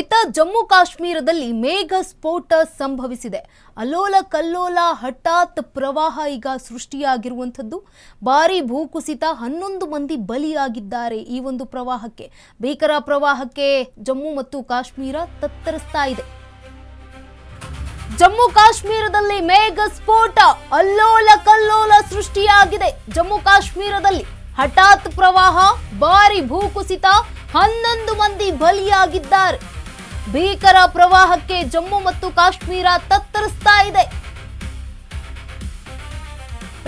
ಇತ್ತ ಜಮ್ಮು ಕಾಶ್ಮೀರದಲ್ಲಿ ಮೇಘ ಸ್ಫೋಟ ಸಂಭವಿಸಿದೆ. ಅಲ್ಲೋಲ ಕಲ್ಲೋಲ ಹಠಾತ್ ಪ್ರವಾಹ ಈಗ ಸೃಷ್ಟಿಯಾಗಿರುವಂಥದ್ದು. ಭಾರಿ ಭೂಕುಸಿತ, 11 ಮಂದಿ ಬಲಿಯಾಗಿದ್ದಾರೆ. ಈ ಒಂದು ಪ್ರವಾಹಕ್ಕೆ, ಭೀಕರ ಪ್ರವಾಹಕ್ಕೆ ಜಮ್ಮು ಮತ್ತು ಕಾಶ್ಮೀರ ತತ್ತರಿಸ್ತಾ ಇದೆ. ಜಮ್ಮು ಕಾಶ್ಮೀರದಲ್ಲಿ ಮೇಘ ಸ್ಫೋಟ, ಅಲ್ಲೋಲ ಕಲ್ಲೋಲ ಸೃಷ್ಟಿಯಾಗಿದೆ. ಜಮ್ಮು ಕಾಶ್ಮೀರದಲ್ಲಿ ಹಠಾತ್ ಪ್ರವಾಹ, ಭಾರಿ ಭೂಕುಸಿತ, 11 ಮಂದಿ ಬಲಿಯಾಗಿದ್ದಾರೆ. ಭೀಕರ ಪ್ರವಾಹಕ್ಕೆ ಜಮ್ಮು ಮತ್ತು ಕಾಶ್ಮೀರ ತತ್ತರಿಸ್ತಾ ಇದೆ.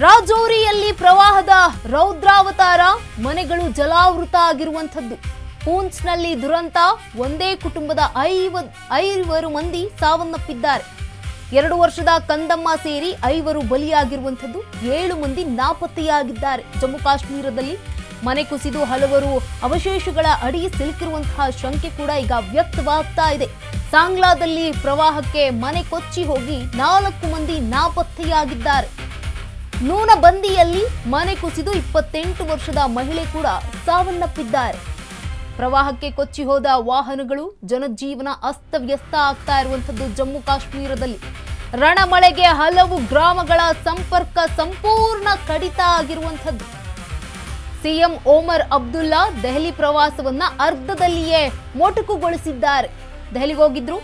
ರಾಜೌರಿಯಲ್ಲಿ ಪ್ರವಾಹದ ರೌದ್ರಾವತಾರ, ಮನೆಗಳು ಜಲಾವೃತ ಆಗಿರುವಂಥದ್ದು. ಪೂಂಚ್ನಲ್ಲಿ ದುರಂತ, ಒಂದೇ ಕುಟುಂಬದ 5 ಮಂದಿ ಸಾವನ್ನಪ್ಪಿದ್ದಾರೆ. 2 ವರ್ಷದ ಕಂದಮ್ಮ ಸೇರಿ 5 ಬಲಿಯಾಗಿರುವಂಥದ್ದು. 7 ಮಂದಿ ನಾಪತ್ತೆಯಾಗಿದ್ದಾರೆ. ಜಮ್ಮು ಕಾಶ್ಮೀರದಲ್ಲಿ ಮನೆ ಕುಸಿದು ಹಲವರು ಅವಶೇಷಗಳ ಅಡಿ ಸಿಲುಕಿರುವಂತಹ ಶಂಕೆ ಕೂಡ ಈಗ ವ್ಯಕ್ತವಾಗ್ತಾ ಇದೆ. ಸಾಂಗ್ಲಾದಲ್ಲಿ ಪ್ರವಾಹಕ್ಕೆ ಮನೆ ಕೊಚ್ಚಿ ಹೋಗಿ 4 ಮಂದಿ ನಾಪತ್ತೆಯಾಗಿದ್ದಾರೆ. ನೂನಬಂದಿಯಲ್ಲಿ ಮನೆ ಕುಸಿದು 28 ವರ್ಷದ ಮಹಿಳೆ ಕೂಡ ಸಾವನ್ನಪ್ಪಿದ್ದಾರೆ. ಪ್ರವಾಹಕ್ಕೆ ಕೊಚ್ಚಿ ಹೋದ ವಾಹನಗಳು, ಜನಜೀವನ ಅಸ್ತವ್ಯಸ್ತ ಆಗ್ತಾ ಇರುವಂಥದ್ದು. ಜಮ್ಮು ಕಾಶ್ಮೀರದಲ್ಲಿ ರಣಮಳೆಗೆ ಹಲವು ಗ್ರಾಮಗಳ ಸಂಪರ್ಕ ಸಂಪೂರ್ಣ ಕಡಿತ ಆಗಿರುವಂಥದ್ದು. ಸಿಎಂ ಒಮರ್ ಅಬ್ದುಲ್ಲಾ ದೆಹಲಿ ಪ್ರವಾಸವನ್ನ ಅರ್ಧದಲ್ಲಿಯೇ ಮೊಟಕುಗೊಳಿಸಿದ್ದಾರೆ. ದೆಹಲಿಗೆ ಹೋಗಿದ್ರು,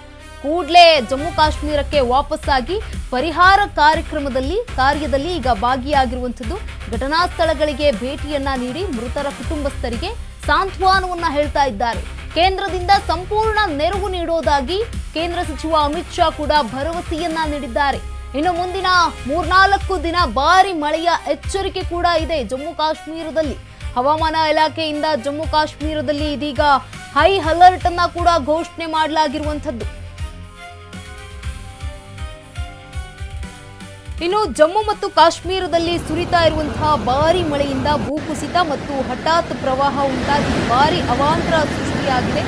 ಕೂಡಲೇ ಜಮ್ಮು ಕಾಶ್ಮೀರಕ್ಕೆ ವಾಪಸ್ಸಾಗಿ ಪರಿಹಾರ ಕಾರ್ಯದಲ್ಲಿ ಈಗ ಭಾಗಿಯಾಗಿರುವಂಥದ್ದು. ಘಟನಾ ಸ್ಥಳಗಳಿಗೆ ಭೇಟಿಯನ್ನ ನೀಡಿ ಮೃತರ ಕುಟುಂಬಸ್ಥರಿಗೆ ಸಾಂತ್ವನವನ್ನ ಹೇಳ್ತಾ ಇದ್ದಾರೆ. ಕೇಂದ್ರದಿಂದ ಸಂಪೂರ್ಣ ನೆರವು ನೀಡೋದಾಗಿ ಕೇಂದ್ರ ಸಚಿವ ಅಮಿತ್ ಶಾ ಕೂಡ ಭರವಸೆಯನ್ನ ನೀಡಿದ್ದಾರೆ. ಇನ್ನು ಮುಂದಿನ 3-4 ದಿನ ಭಾರಿ ಮಳೆಯ ಎಚ್ಚರಿಕೆ ಕೂಡ ಇದೆ ಜಮ್ಮು ಕಾಶ್ಮೀರದಲ್ಲಿ. ಹವಾಮಾನ ಇಲಾಖೆಯಿಂದ ಜಮ್ಮು ಕಾಶ್ಮೀರದಲ್ಲಿ ಇದೀಗ ಹೈ ಅಲರ್ಟ್ ಅನ್ನ ಕೂಡ ಘೋಷಣೆ ಮಾಡಲಾಗಿರುವಂಥದ್ದು. ಇನ್ನು ಜಮ್ಮು ಮತ್ತು ಕಾಶ್ಮೀರದಲ್ಲಿ ಸುರಿತಾ ಇರುವಂತಹ ಭಾರಿ ಮಳೆಯಿಂದ ಭೂಕುಸಿತ ಮತ್ತು ಹಠಾತ್ ಪ್ರವಾಹ ಉಂಟಾಗಿ ಭಾರಿ ಅವಾಂತರ ಸೃಷ್ಟಿಯಾಗಿದೆ.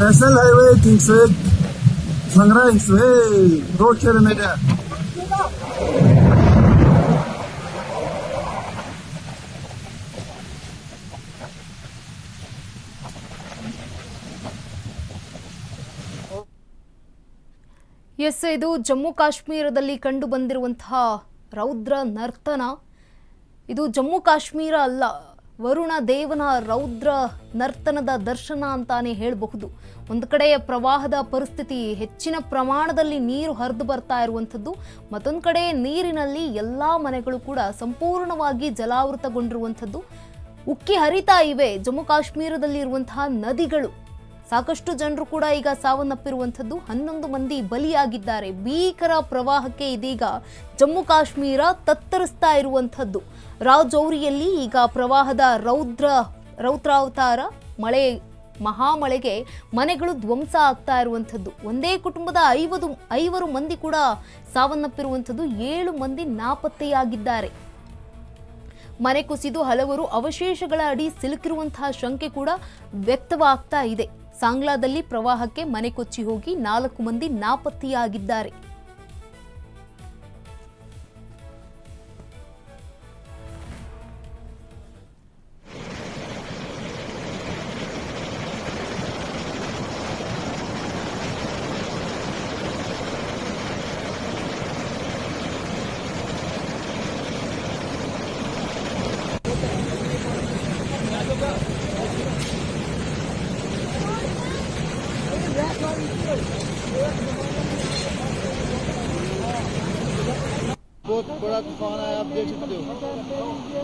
National Highway 301, Sangra Expressway, road kilometer. ಇದು ಜಮ್ಮು ಕಾಶ್ಮೀರದಲ್ಲಿ ಕಂಡು ಬಂದಿರುವಂತಹ ರೌದ್ರ ನರ್ತನ. ಇದು ಜಮ್ಮು ಕಾಶ್ಮೀರ ಅಲ್ಲ, ವರುಣ ದೇವನ ರೌದ್ರ ನರ್ತನದ ದರ್ಶನ ಅಂತಾನೆ ಹೇಳಬಹುದು. ಒಂದು ಕಡೆ ಪ್ರವಾಹದ ಪರಿಸ್ಥಿತಿ, ಹೆಚ್ಚಿನ ಪ್ರಮಾಣದಲ್ಲಿ ನೀರು ಹರಿದು ಬರ್ತಾ ಇರುವಂಥದ್ದು. ಮತ್ತೊಂದು ಕಡೆ ನೀರಿನಲ್ಲಿ ಎಲ್ಲ ಮನೆಗಳು ಕೂಡ ಸಂಪೂರ್ಣವಾಗಿ ಜಲಾವೃತಗೊಂಡಿರುವಂಥದ್ದು. ಉಕ್ಕಿ ಹರಿತಾ ಇವೆ ಜಮ್ಮು ಕಾಶ್ಮೀರದಲ್ಲಿ ಇರುವಂತಹ ನದಿಗಳು. ಸಾಕಷ್ಟು ಜನರು ಕೂಡ ಈಗ ಸಾವನ್ನಪ್ಪಿರುವಂಥದ್ದು. 11 ಮಂದಿ ಬಲಿಯಾಗಿದ್ದಾರೆ. ಭೀಕರ ಪ್ರವಾಹಕ್ಕೆ ಇದೀಗ ಜಮ್ಮು ಕಾಶ್ಮೀರ ತತ್ತರಿಸ್ತಾ ಇರುವಂಥದ್ದು. ರಾಜೌರಿಯಲ್ಲಿ ಈಗ ಪ್ರವಾಹದ ರೌದ್ರಾವತಾರ, ಮಹಾಮಳೆಗೆ ಮನೆಗಳು ಧ್ವಂಸ ಆಗ್ತಾ ಇರುವಂಥದ್ದು. ಒಂದೇ ಕುಟುಂಬದ 5 ಮಂದಿ ಕೂಡ ಸಾವನ್ನಪ್ಪಿರುವಂಥದ್ದು. 7 ಮಂದಿ ನಾಪತ್ತೆಯಾಗಿದ್ದಾರೆ. ಮನೆ ಕುಸಿದು ಹಲವರು ಅವಶೇಷಗಳ ಅಡಿ ಸಿಲುಕಿರುವಂತಹ ಶಂಕೆ ಕೂಡ ವ್ಯಕ್ತವಾಗ್ತಾ ಇದೆ. ಸಾಂಗ್ಲಾದಲ್ಲಿ ಪ್ರವಾಹಕ್ಕೆ ಮನೆ ಕೊಚ್ಚಿ ಹೋಗಿ 4 ಮಂದಿ ನಾಪತ್ತೆಯಾಗಿದ್ದಾರೆ. बहुत बड़ा तूफान आया, आप देख सकते हो।